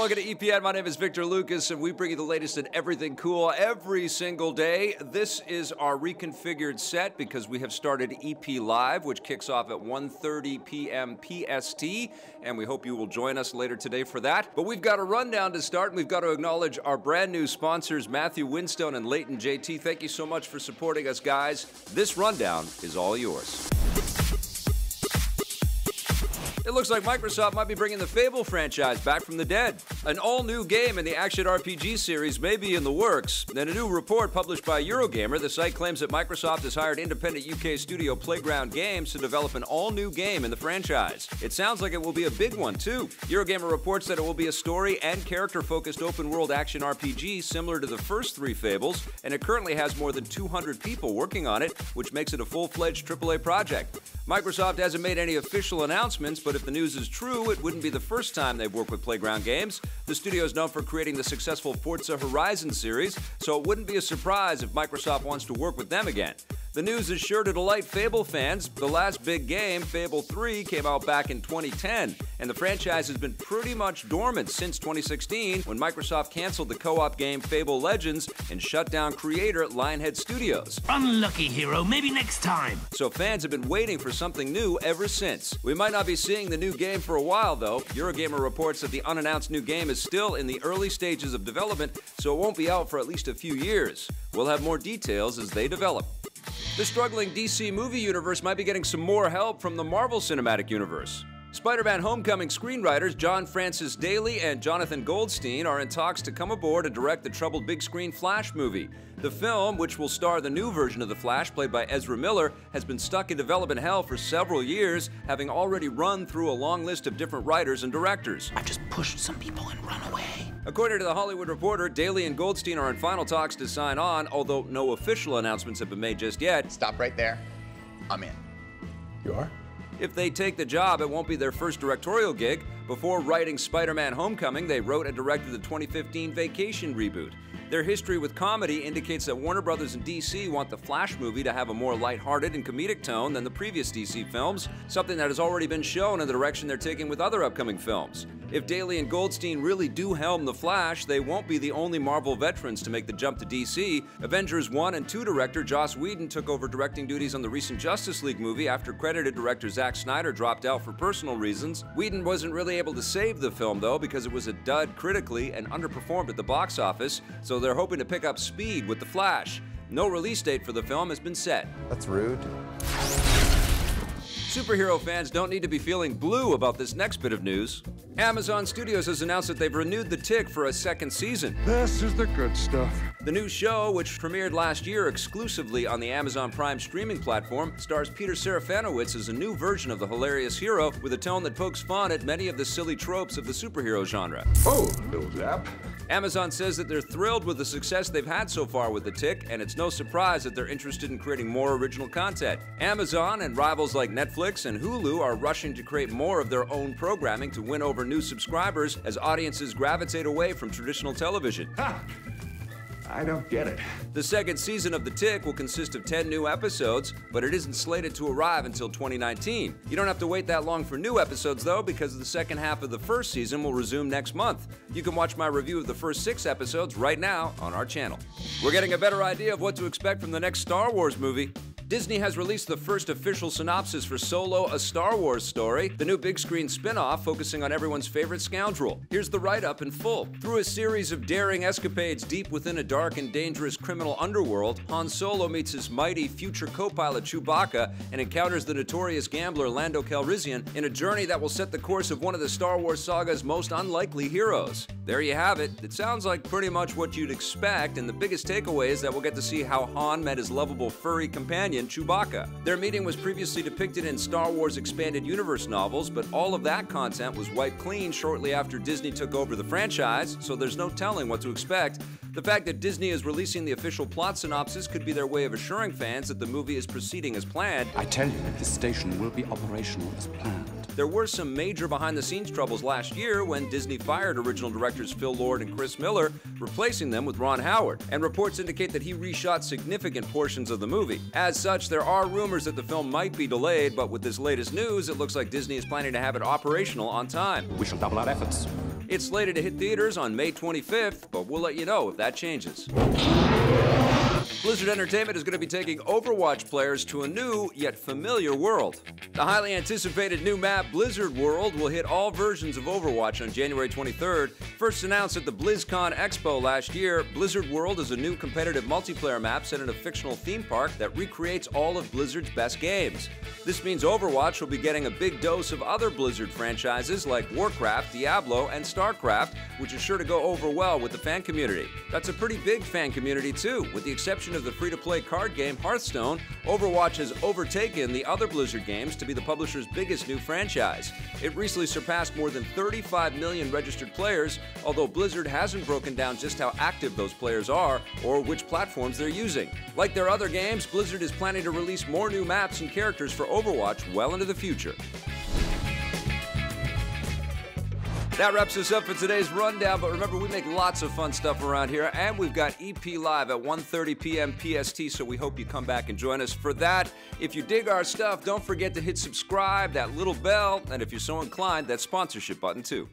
welcome to EPN. My name is Victor Lucas, and we bring you the latest in everything cool every single day. This is our reconfigured set because we have started EP Live, which kicks off at 1:30 p.m. PST, and we hope you will join us later today for that. But we've got a rundown to start, and we've got to acknowledge our brand new sponsors, Matthew Winstone and Leighton JT. Thank you so much for supporting us, guys. This rundown is all yours. It looks like Microsoft might be bringing the Fable franchise back from the dead. An all-new game in the action RPG series may be in the works. In a new report published by Eurogamer, the site claims that Microsoft has hired independent UK studio Playground Games to develop an all-new game in the franchise. It sounds like it will be a big one, too. Eurogamer reports that it will be a story and character-focused open-world action RPG similar to the first three Fables, and it currently has more than 200 people working on it, which makes it a full-fledged AAA project. Microsoft hasn't made any official announcements, but if the news is true, it wouldn't be the first time they've worked with Playground Games. The studio is known for creating the successful Forza Horizon series, so it wouldn't be a surprise if Microsoft wants to work with them again. The news is sure to delight Fable fans. The last big game, Fable 3, came out back in 2010, and the franchise has been pretty much dormant since 2016 when Microsoft canceled the co-op game Fable Legends and shut down creator Lionhead Studios. Unlucky hero, maybe next time. So fans have been waiting for something new ever since. We might not be seeing the new game for a while, though. Eurogamer reports that the unannounced new game is still in the early stages of development, so it won't be out for at least a few years. We'll have more details as they develop. The struggling DC movie universe might be getting some more help from the Marvel Cinematic Universe. Spider-Man Homecoming screenwriters John Francis Daley and Jonathan Goldstein are in talks to come aboard and direct the troubled big-screen Flash movie. The film, which will star the new version of the Flash played by Ezra Miller, has been stuck in development hell for several years, having already run through a long list of different writers and directors. I've just pushed some people and run away. According to The Hollywood Reporter, Daley and Goldstein are in final talks to sign on, although no official announcements have been made just yet. Stop right there. I'm in. You are? If they take the job, it won't be their first directorial gig. Before writing Spider-Man Homecoming, they wrote and directed the 2015 Vacation reboot. Their history with comedy indicates that Warner Brothers and DC want the Flash movie to have a more lighthearted and comedic tone than the previous DC films, something that has already been shown in the direction they're taking with other upcoming films. If Daley and Goldstein really do helm the Flash, they won't be the only Marvel veterans to make the jump to DC. Avengers 1 and 2 director Joss Whedon took over directing duties on the recent Justice League movie after credited director Zack Snyder dropped out for personal reasons. Whedon wasn't really able to save the film, though, because it was a dud critically and underperformed at the box office, so they're hoping to pick up speed with the Flash. No release date for the film has been set. That's rude. Superhero fans don't need to be feeling blue about this next bit of news. Amazon Studios has announced that they've renewed The Tick for a second season. This is the good stuff. The new show, which premiered last year exclusively on the Amazon Prime streaming platform, stars Peter Serafinowicz as a new version of the hilarious hero with a tone that pokes fun at many of the silly tropes of the superhero genre. Oh, little zap. Amazon says that they're thrilled with the success they've had so far with The Tick, and it's no surprise that they're interested in creating more original content. Amazon and rivals like Netflix and Hulu are rushing to create more of their own programming to win over new subscribers as audiences gravitate away from traditional television. Ha! I don't get it. The second season of The Tick will consist of 10 new episodes, but it isn't slated to arrive until 2019. You don't have to wait that long for new episodes, though, because the second half of the first season will resume next month. You can watch my review of the first 6 episodes right now on our channel. We're getting a better idea of what to expect from the next Star Wars movie. Disney has released the first official synopsis for Solo, a Star Wars story, the new big-screen spin-off focusing on everyone's favorite scoundrel. Here's the write-up in full. Through a series of daring escapades deep within a dark and dangerous criminal underworld, Han Solo meets his mighty future co-pilot Chewbacca and encounters the notorious gambler Lando Calrissian in a journey that will set the course of one of the Star Wars saga's most unlikely heroes. There you have it. It sounds like pretty much what you'd expect, and the biggest takeaway is that we'll get to see how Han met his lovable furry companion Chewbacca. Their meeting was previously depicted in Star Wars Expanded Universe novels, but all of that content was wiped clean shortly after Disney took over the franchise, so there's no telling what to expect. The fact that Disney is releasing the official plot synopsis could be their way of assuring fans that the movie is proceeding as planned. I tell you, this station will be operational as planned. There were some major behind-the-scenes troubles last year when Disney fired original directors Phil Lord and Chris Miller, replacing them with Ron Howard, and reports indicate that he reshot significant portions of the movie. As such, there are rumors that the film might be delayed, but with this latest news, it looks like Disney is planning to have it operational on time. We shall double our efforts. It's slated to hit theaters on May 25th, but we'll let you know if that changes. Blizzard Entertainment is going to be taking Overwatch players to a new, yet familiar world. The highly anticipated new map, Blizzard World, will hit all versions of Overwatch on January 23rd. First announced at the BlizzCon Expo last year, Blizzard World is a new competitive multiplayer map set in a fictional theme park that recreates all of Blizzard's best games. This means Overwatch will be getting a big dose of other Blizzard franchises like Warcraft, Diablo, and StarCraft, which is sure to go over well with the fan community. That's a pretty big fan community too. With the exception of the free-to-play card game Hearthstone, Overwatch has overtaken the other Blizzard games to be the publisher's biggest new franchise. It recently surpassed more than 35 million registered players, although Blizzard hasn't broken down just how active those players are or which platforms they're using. Like their other games, Blizzard is planning to release more new maps and characters for Overwatch well into the future. That wraps us up for today's rundown, but remember, we make lots of fun stuff around here, and we've got EP Live at 1:30 p.m. PST, so we hope you come back and join us for that. If you dig our stuff, don't forget to hit subscribe, that little bell, and if you're so inclined, that sponsorship button too.